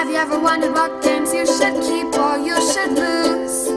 Have you ever wondered what games you should keep or you should lose?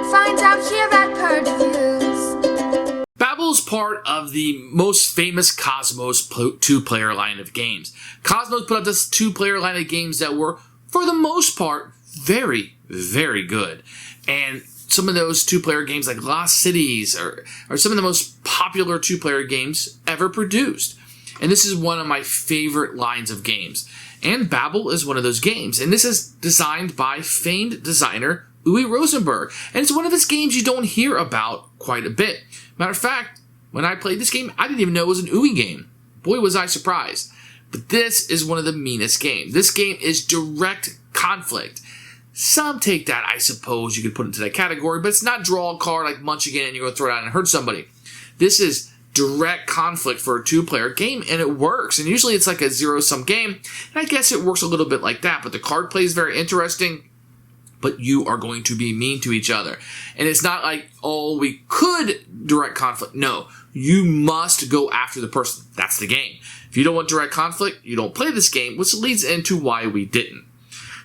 Find out here at Purge Reviews. Babel is part of the most famous Kosmos two-player line of games. Kosmos put up this two-player line of games that were, for the most part, very, very good. And some of those two-player games like Lost Cities are some of the most popular two-player games ever produced. And this is one of my favorite lines of games. And Babel is one of those games. And this is designed by famed designer Uwe Rosenberg. And it's one of his games you don't hear about quite a bit. Matter of fact, when I played this game, I didn't even know it was an Uwe game. Boy, was I surprised. But this is one of the meanest games. This game is direct conflict. Some take that, I suppose, you could put into that category, but it's not draw a card like Munchkin and you're going to throw it out and hurt somebody. This is direct conflict for a two-player game, and it works. And usually it's like a zero-sum game, and I guess it works a little bit like that, but the card play is very interesting, but you are going to be mean to each other. And it's not like, oh, we could direct conflict. No, you must go after the person. That's the game. If you don't want direct conflict, you don't play this game, which leads into why we didn't.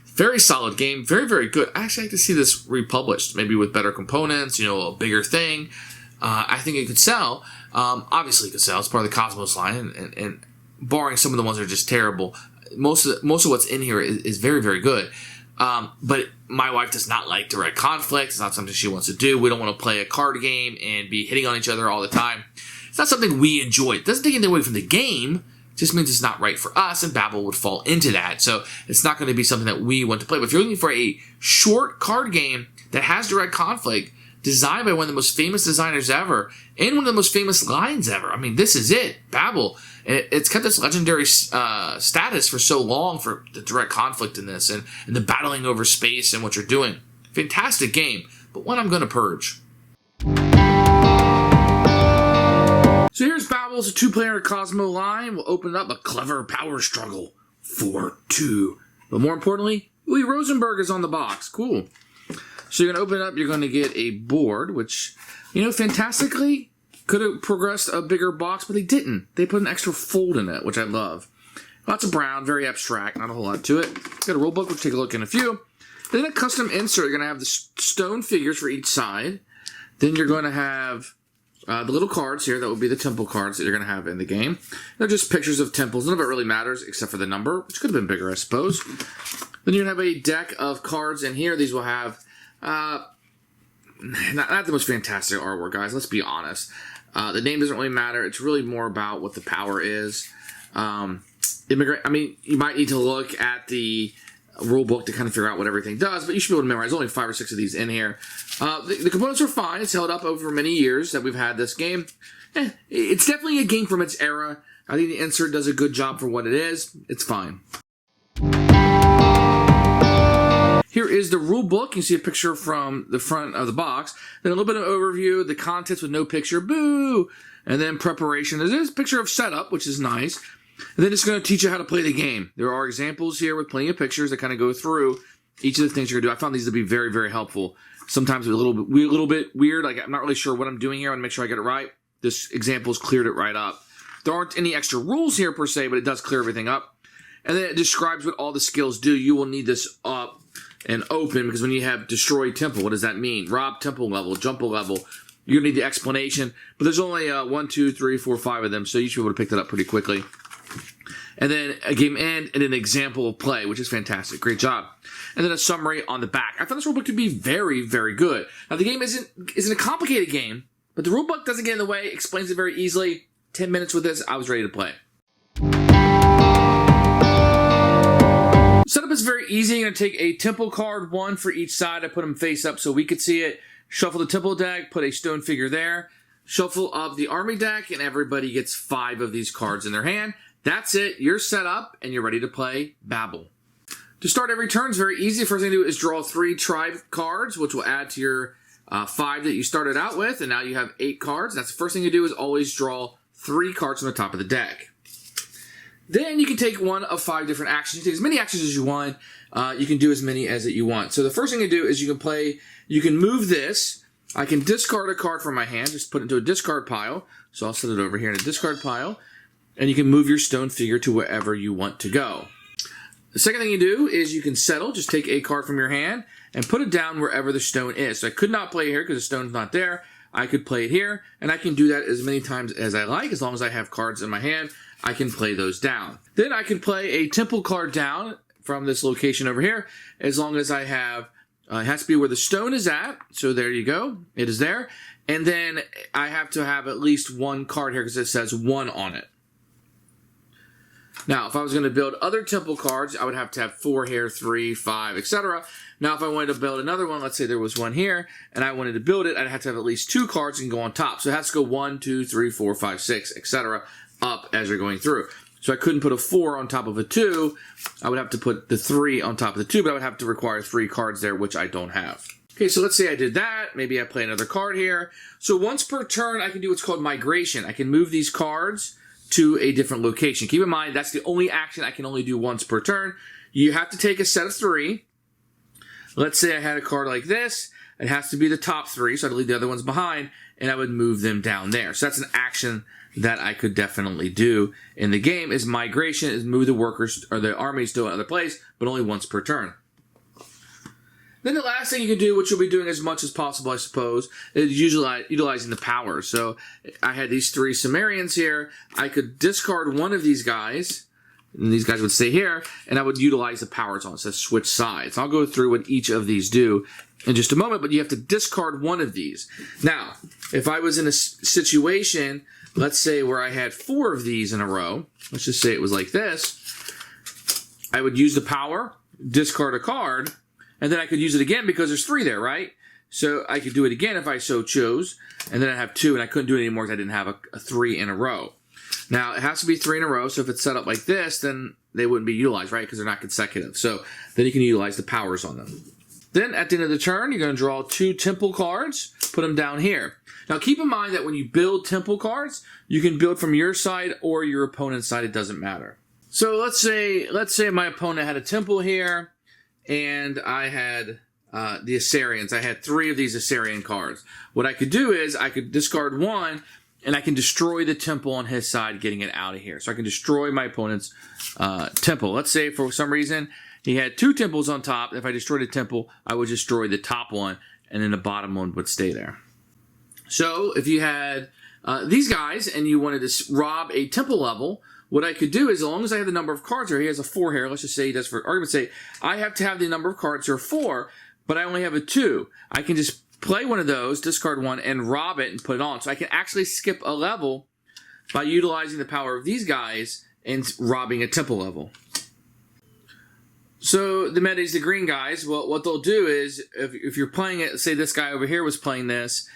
Very solid game, very, very good. I actually like to see this republished, maybe with better components, a bigger thing. I think it could sell. Obviously it could sell. It's part of the Kosmos line, and barring some of the ones that are just terrible, most of what's in here is very, very good. But my wife does not like direct conflict. It's not something she wants to do. We don't want to play a card game and be hitting on each other all the time. It's not something we enjoy. It doesn't take anything away from the game. It just means it's not right for us, and Babel would fall into that. So it's not going to be something that we want to play. But if you're looking for a short card game that has direct conflict, designed by one of the most famous designers ever, and one of the most famous lines ever. I mean, this is it, Babel. And it's kept this legendary status for so long for the direct conflict in this and the battling over space and what you're doing. Fantastic game, but one I'm going to purge. So here's Babel. It's a two-player Cosmo line. We'll open up a clever power struggle for two. But more importantly, Uwe Rosenberg is on the box. Cool. So you're going to open it up, you're going to get a board, which, fantastically could have progressed a bigger box, but they didn't. They put an extra fold in it, which I love. Lots of brown, very abstract, not a whole lot to it. Got a rule book, we'll take a look in a few. Then a custom insert, you're going to have the stone figures for each side. Then you're going to have the little cards here, that would be the temple cards that you're going to have in the game. They're just pictures of temples, none of it really matters except for the number, which could have been bigger, I suppose. Then you're going to have a deck of cards in here. These will have not the most fantastic artwork, guys. Let's be honest. The name doesn't really matter. It's really more about what the power is. You might need to look at the rule book to kind of figure out what everything does, but you should be able to memorize. There's only 5 or 6 of these in here. The components are fine. It's held up over many years that we've had this game. It's definitely a game from its era. I think the insert does a good job for what it is. It's fine. Here is the rule book. You see a picture from the front of the box. Then a little bit of overview, the contents with no picture, boo! And then preparation. There's a picture of setup, which is nice. And then it's going to teach you how to play the game. There are examples here with plenty of pictures that kind of go through each of the things you're going to do. I found these to be very, very helpful. Sometimes a little bit weird. Like, I'm not really sure what I'm doing here. I want to make sure I get it right. This example's cleared it right up. There aren't any extra rules here per se, but it does clear everything up. And then it describes what all the skills do. You will need this up and open, because when you have destroy temple, what does that mean? Rob temple level, jump a level. You're going to need the explanation, but there's only 1, 2, 3, 4, 5 of them, so you should be able to pick that up pretty quickly. And then a game end and an example of play, which is fantastic. Great job. And then a summary on the back. I found this rulebook to be very, very good. Now, the game isn't a complicated game, but the rulebook doesn't get in the way, explains it very easily. 10 minutes with this, I was ready to play. Setup is very easy. You're going to take a temple card, 1 for each side. I put them face up so we could see it. Shuffle the temple deck, put a stone figure there. Shuffle up the army deck, and everybody gets 5 of these cards in their hand. That's it. You're set up, and you're ready to play Babel. To start every turn is very easy. First thing to do is draw 3 tribe cards, which will add to your 5 that you started out with, and now you have 8 cards. That's the first thing you do is always draw 3 cards from the top of the deck. Then you can take one of 5 different actions. You can take as many actions as you want. You can do as many as you want. So the first thing you do is you can move this. I can discard a card from my hand, just put it into a discard pile. So I'll set it over here in a discard pile. And you can move your stone figure to wherever you want to go. The second thing you do is you can settle. Just take a card from your hand and put it down wherever the stone is. So I could not play here because the stone's not there. I could play it here, and I can do that as many times as I like. As long as I have cards in my hand, I can play those down. Then I can play a temple card down from this location over here, as long as I have, it has to be where the stone is at. So there you go. It is there. And then I have to have at least one card here because it says 1 on it. Now, if I was going to build other temple cards, I would have to have 4 here, 3, 5, etc. Now, if I wanted to build another one, let's say there was one here, and I wanted to build it, I'd have to have at least 2 cards and go on top. So it has to go 1, 2, 3, 4, 5, 6, etc. up as you're going through. So I couldn't put a 4 on top of a 2. I would have to put the 3 on top of the 2, but I would have to require 3 cards there, which I don't have. Okay, so let's say I did that. Maybe I play another card here. So once per turn, I can do what's called migration. I can move these cards to a different location. Keep in mind, that's the only action I can only do once per turn. You have to take a set of 3. Let's say I had a card like this. It has to be the top 3, so I'd leave the other ones behind, and I would move them down there. So that's an action that I could definitely do in the game, is migration, is move the workers or the armies to another place, but only once per turn. Then the last thing you can do, which you'll be doing as much as possible, I suppose, is utilizing the power. So I had these 3 Sumerians here. I could discard one of these guys, and these guys would stay here, and I would utilize the powers on it. So switch sides. I'll go through what each of these do in just a moment, but you have to discard one of these. Now, if I was in a situation, let's say where I had 4 of these in a row, let's just say it was like this, I would use the power, discard a card, and then I could use it again because there's 3 there, right? So I could do it again if I so chose, and then I'd have 2, and I couldn't do it anymore because I didn't have a 3 in a row. Now, it has to be 3 in a row, so if it's set up like this, then they wouldn't be utilized, right? Because they're not consecutive. So then you can utilize the powers on them. Then, at the end of the turn, you're going to draw 2 temple cards, put them down here. Now, keep in mind that when you build temple cards, you can build from your side or your opponent's side. It doesn't matter. So let's say my opponent had a temple here, and I had the Assyrians. I had 3 of these Assyrian cards. What I could do is I could discard 1, and I can destroy the temple on his side, getting it out of here. So I can destroy my opponent's temple. Let's say for some reason he had 2 temples on top. If I destroyed a temple, I would destroy the top one, and then the bottom one would stay there. So if you had these guys and you wanted to rob a temple level, what I could do is, as long as I have the number of cards here, he has a 4 here. Let's just say he does, for argument's sake, I have to have the number of cards here 4, but I only have a 2. I can just play one of those, discard 1, and rob it and put it on. So I can actually skip a level by utilizing the power of these guys and robbing a temple level. So the Medes, the green guys, well, what they'll do is, if you're playing it, say this guy over here was playing this,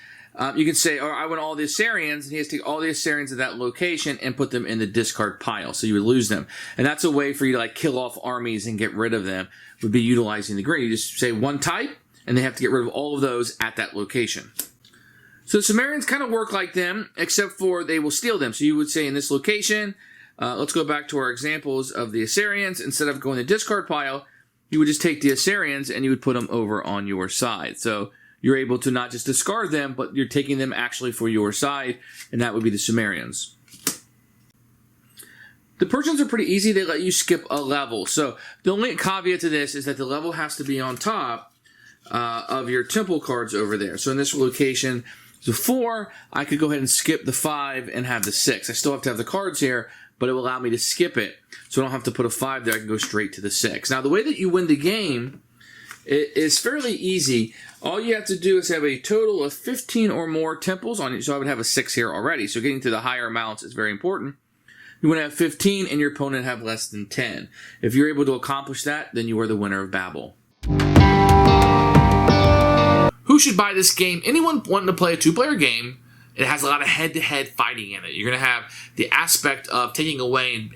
you can say, I want all the Assyrians, and he has to take all the Assyrians at that location and put them in the discard pile, so you would lose them. And that's a way for you to kill off armies and get rid of them, would be utilizing the green. You just say one type, and they have to get rid of all of those at that location. So the Sumerians kind of work like them, except for they will steal them. So you would say in this location, let's go back to our examples of the Assyrians. Instead of going to the discard pile, you would just take the Assyrians and you would put them over on your side. So you're able to not just discard them, but you're taking them actually for your side, and that would be the Sumerians. The Persians are pretty easy. They let you skip a level. So the only caveat to this is that the level has to be on top of your temple cards over there. So in this location, the 4, I could go ahead and skip the 5 and have the 6. I still have to have the cards here, but it will allow me to skip it. So I don't have to put a 5 there. I can go straight to the 6. Now, the way that you win the game is fairly easy. All you have to do is have a total of 15 or more temples on it. So I would have a 6 here already. So getting to the higher amounts is very important. You want to have 15 and your opponent have less than 10. If you're able to accomplish that, then you are the winner of Babel. Who should buy this game? Anyone wanting to play a 2-player game. It has a lot of head-to-head fighting in it. You're going to have the aspect of taking away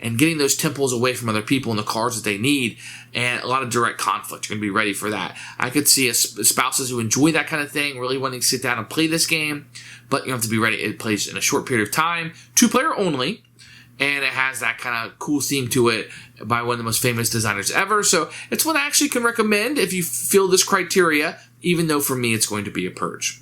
and getting those temples away from other people and the cards that they need, and a lot of direct conflict. You're going to be ready for that. I could see spouses who enjoy that kind of thing really wanting to sit down and play this game, but you have to be ready. It plays in a short period of time, 2-player only, and it has that kind of cool theme to it by one of the most famous designers ever. So it's one I actually can recommend if you feel this criteria, even though for me it's going to be a Purge.